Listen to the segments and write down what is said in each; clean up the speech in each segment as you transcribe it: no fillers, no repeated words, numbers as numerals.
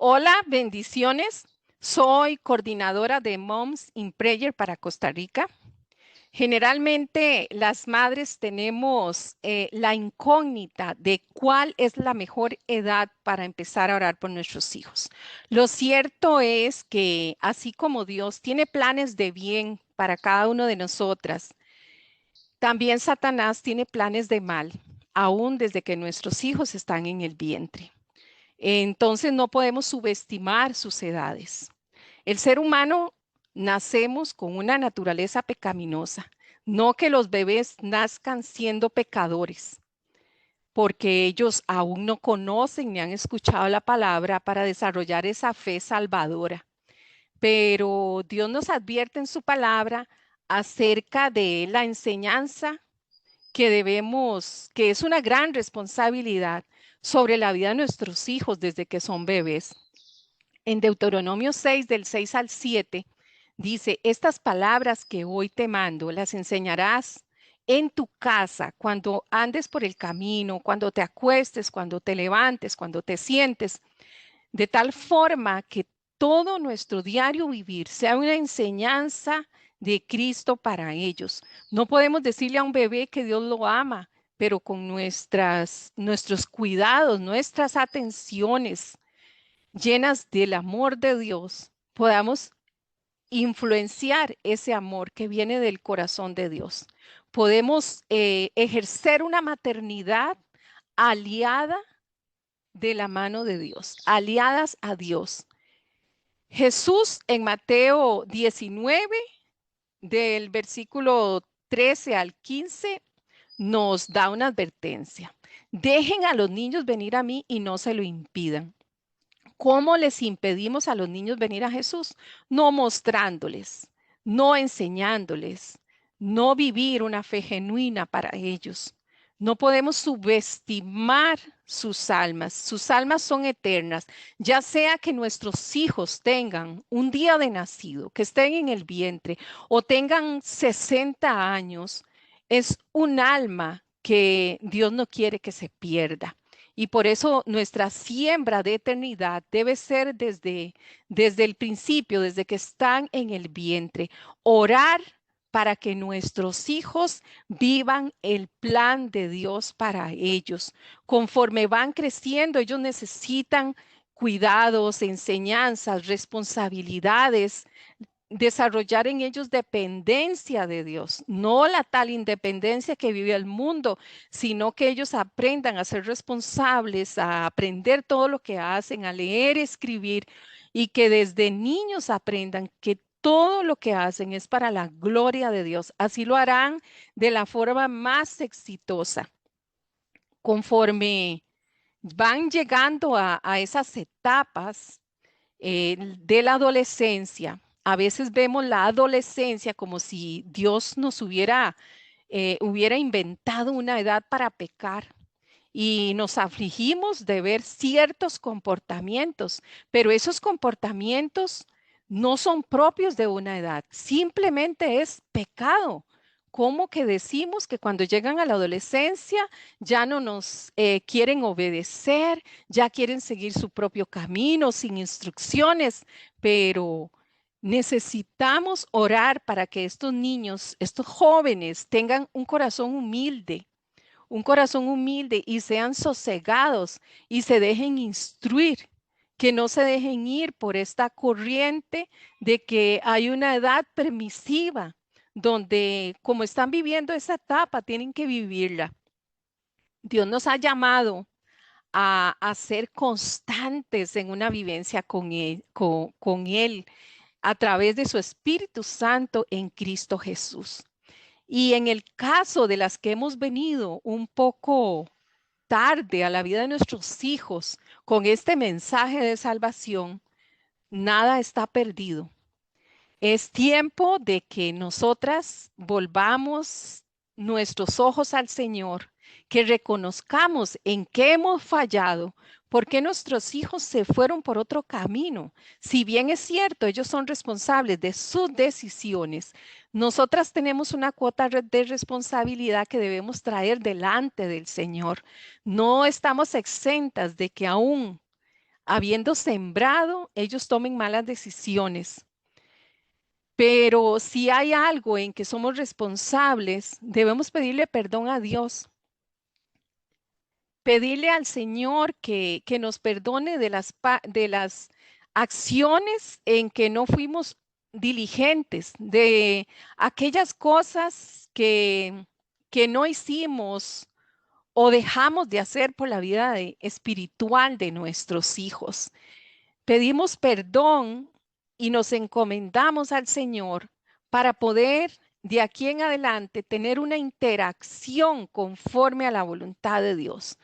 Hola, bendiciones. Soy coordinadora de Moms in Prayer para Costa Rica. Generalmente las madres tenemos la incógnita de cuál es la mejor edad para empezar a orar por nuestros hijos. Lo cierto es que así como Dios tiene planes de bien para cada uno de nosotras, también Satanás tiene planes de mal, aún desde que nuestros hijos están en el vientre. Entonces no podemos subestimar sus edades. El ser humano nacemos con una naturaleza pecaminosa, no que los bebés nazcan siendo pecadores, porque ellos aún no conocen ni han escuchado la palabra para desarrollar esa fe salvadora. Pero Dios nos advierte en su palabra acerca de la enseñanza que es una gran responsabilidad sobre la vida de nuestros hijos desde que son bebés. En Deuteronomio 6, del 6 al 7, dice, estas palabras que hoy te mando las enseñarás en tu casa, cuando andes por el camino, cuando te acuestes, cuando te levantes, cuando te sientes, de tal forma que todo nuestro diario vivir sea una enseñanza de Cristo para ellos. No podemos decirle a un bebé que Dios lo ama, pero con nuestros cuidados, nuestras atenciones llenas del amor de Dios, podamos influenciar ese amor que viene del corazón de Dios. Podemos ejercer una maternidad aliada de la mano de Dios, aliadas a Dios. Jesús en Mateo 19, del versículo 13 al 15, nos da una advertencia. Dejen a los niños venir a mí y no se lo impidan. ¿Cómo les impedimos a los niños venir a Jesús? No mostrándoles, no enseñándoles, no vivir una fe genuina para ellos. No podemos subestimar sus almas. Sus almas son eternas. Ya sea que nuestros hijos tengan un día de nacido, que estén en el vientre o tengan 60 años, es un alma que Dios no quiere que se pierda. Y por eso nuestra siembra de eternidad debe ser desde el principio, desde que están en el vientre. Orar para que nuestros hijos vivan el plan de Dios para ellos. Conforme van creciendo, ellos necesitan cuidados, enseñanzas, responsabilidades, desarrollar en ellos dependencia de Dios, no la tal independencia que vive el mundo, sino que ellos aprendan a ser responsables, a aprender todo lo que hacen, a leer, escribir y que desde niños aprendan que todo lo que hacen es para la gloria de Dios. Así lo harán de la forma más exitosa. Conforme van llegando a esas etapas, de la adolescencia. A veces vemos la adolescencia como si Dios nos hubiera inventado una edad para pecar y nos afligimos de ver ciertos comportamientos, pero esos comportamientos no son propios de una edad, simplemente es pecado. ¿Cómo que decimos que cuando llegan a la adolescencia ya no nos quieren obedecer, ya quieren seguir su propio camino sin instrucciones? Pero necesitamos orar para que estos niños, estos jóvenes tengan un corazón humilde y sean sosegados y se dejen instruir, que no se dejen ir por esta corriente de que hay una edad permisiva, donde como están viviendo esa etapa, tienen que vivirla. Dios nos ha llamado a ser constantes en una vivencia con Él a través de su Espíritu Santo en Cristo Jesús. Y en el caso de las que hemos venido un poco tarde a la vida de nuestros hijos con este mensaje de salvación, nada está perdido. Es tiempo de que nosotras volvamos nuestros ojos al Señor, que reconozcamos en qué hemos fallado, por qué nuestros hijos se fueron por otro camino. Si bien es cierto, ellos son responsables de sus decisiones, nosotras tenemos una cuota de responsabilidad que debemos traer delante del Señor. No estamos exentas de que aún habiendo sembrado, ellos tomen malas decisiones. Pero si hay algo en que somos responsables, debemos pedirle perdón a Dios, pedirle al Señor que nos perdone de las acciones en que no fuimos diligentes, de aquellas cosas que no hicimos o dejamos de hacer por la vida espiritual de nuestros hijos. Pedimos perdón y nos encomendamos al Señor para poder de aquí en adelante tener una interacción conforme a la voluntad de Dios.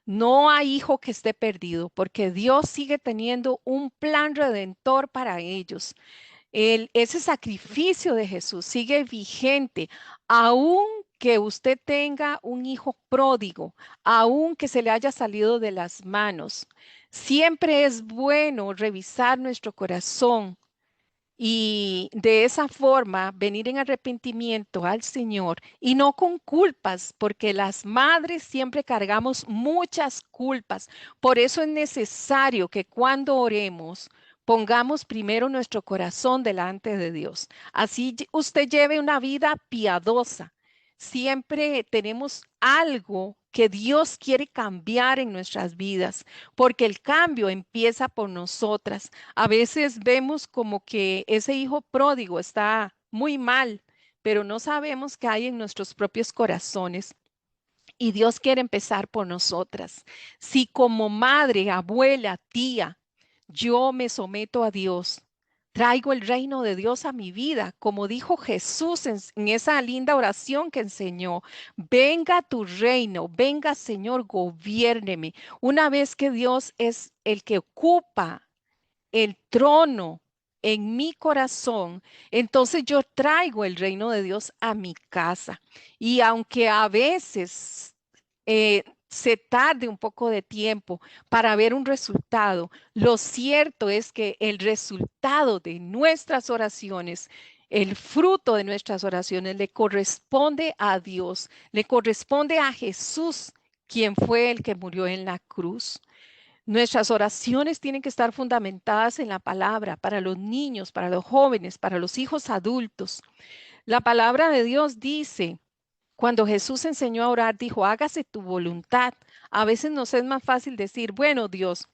No hay hijo que esté perdido, porque Dios sigue teniendo un plan redentor para ellos. Ese sacrificio de Jesús sigue vigente, aun que usted tenga un hijo pródigo, aun que se le haya salido de las manos. Siempre es bueno revisar nuestro corazón y de esa forma venir en arrepentimiento al Señor y no con culpas, porque las madres siempre cargamos muchas culpas. Por eso es necesario que cuando oremos pongamos primero nuestro corazón delante de Dios. Así usted lleve una vida piadosa. Siempre tenemos algo que Dios quiere cambiar en nuestras vidas, porque el cambio empieza por nosotras. A veces vemos como que ese hijo pródigo está muy mal, pero no sabemos qué hay en nuestros propios corazones. Y Dios quiere empezar por nosotras. Si como madre, abuela, tía, yo me someto a Dios, traigo el reino de Dios a mi vida, como dijo Jesús en esa linda oración que enseñó. Venga tu reino, venga Señor, gobiérneme. Una vez que Dios es el que ocupa el trono en mi corazón, entonces yo traigo el reino de Dios a mi casa. Y aunque a veces se tarde un poco de tiempo para ver un resultado, lo cierto es que el resultado de nuestras oraciones, el fruto de nuestras oraciones le corresponde a Dios, le corresponde a Jesús, quien fue el que murió en la cruz. Nuestras oraciones tienen que estar fundamentadas en la palabra para los niños, para los jóvenes, para los hijos adultos. La palabra de Dios dice, cuando Jesús enseñó a orar, dijo, hágase tu voluntad. A veces nos es más fácil decir, bueno, Dios,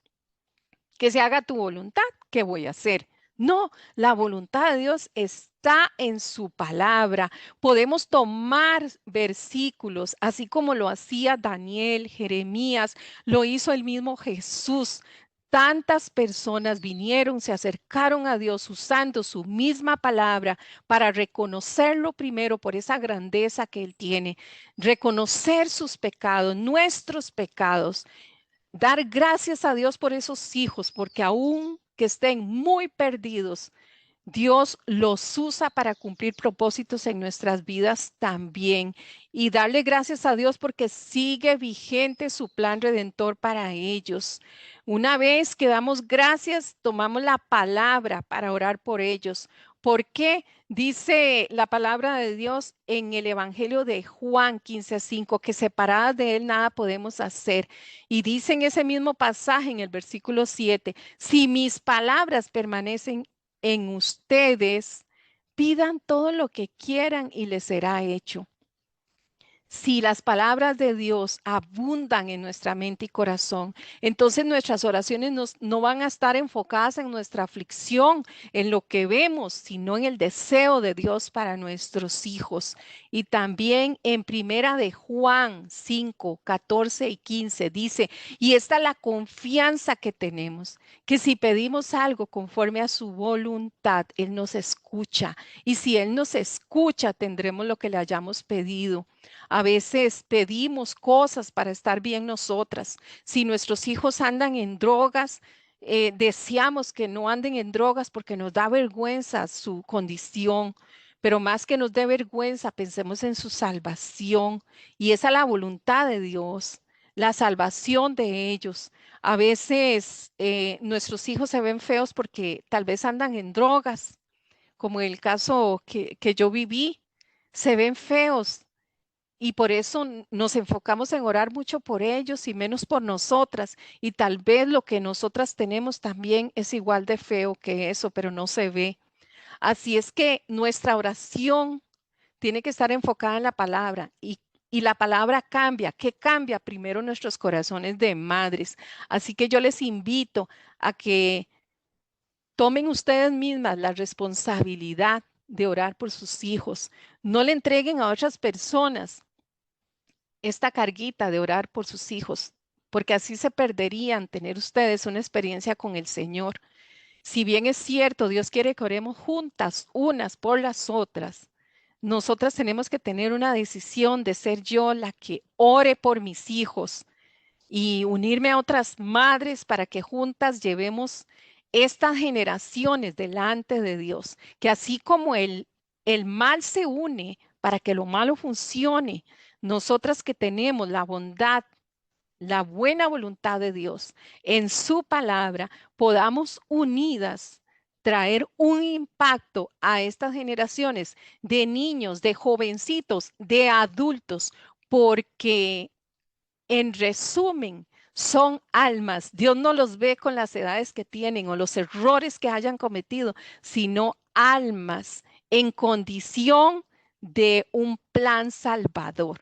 que se haga tu voluntad, ¿qué voy a hacer? No, la voluntad de Dios está en su palabra. Podemos tomar versículos, así como lo hacía Daniel, Jeremías, lo hizo el mismo Jesús. Tantas personas vinieron, se acercaron a Dios usando su misma palabra para reconocerlo primero por esa grandeza que Él tiene, reconocer sus pecados, nuestros pecados, dar gracias a Dios por esos hijos, porque aún que estén muy perdidos, Dios los usa para cumplir propósitos en nuestras vidas también. Y darle gracias a Dios porque sigue vigente su plan redentor para ellos. Una vez que damos gracias, tomamos la palabra para orar por ellos. ¿Por qué? Dice la palabra de Dios en el Evangelio de Juan 15:5, que separadas de Él nada podemos hacer. Y dice en ese mismo pasaje, en el versículo 7, si mis palabras permanecen en ustedes, pidan todo lo que quieran y les será hecho. Si las palabras de Dios abundan en nuestra mente y corazón, entonces nuestras oraciones no van a estar enfocadas en nuestra aflicción, en lo que vemos, sino en el deseo de Dios para nuestros hijos. Y también en Primera de Juan 5, 14 y 15 dice, y esta es la confianza que tenemos, que si pedimos algo conforme a su voluntad, Él nos escucha. Y si Él nos escucha, tendremos lo que le hayamos pedido. A veces pedimos cosas para estar bien nosotras. Si nuestros hijos andan en drogas, deseamos que no anden en drogas porque nos da vergüenza su condición. Pero más que nos dé vergüenza, pensemos en su salvación. Y esa es la voluntad de Dios, la salvación de ellos. A veces nuestros hijos se ven feos porque tal vez andan en drogas, como el caso que yo viví. Se ven feos Y por eso nos enfocamos en orar mucho por ellos y menos por nosotras. Y tal vez lo que nosotras tenemos también es igual de feo que eso, pero no se ve. Así es que nuestra oración tiene que estar enfocada en la palabra y la palabra cambia. ¿Qué cambia? Primero nuestros corazones de madres. Así que yo les invito a que tomen ustedes mismas la responsabilidad de orar por sus hijos. No le entreguen a otras personas esta carguita de orar por sus hijos, porque así se perderían tener ustedes una experiencia con el Señor. Si bien es cierto, Dios quiere que oremos juntas, unas por las otras, nosotras tenemos que tener una decisión de ser yo la que ore por mis hijos y unirme a otras madres para que juntas llevemos estas generaciones delante de Dios, que así como el mal se une para que lo malo funcione, nosotras que tenemos la bondad, la buena voluntad de Dios en su palabra, podamos unidas traer un impacto a estas generaciones de niños, de jovencitos, de adultos, porque en resumen, son almas. Dios no los ve con las edades que tienen o los errores que hayan cometido, sino almas en condición de un plan salvador.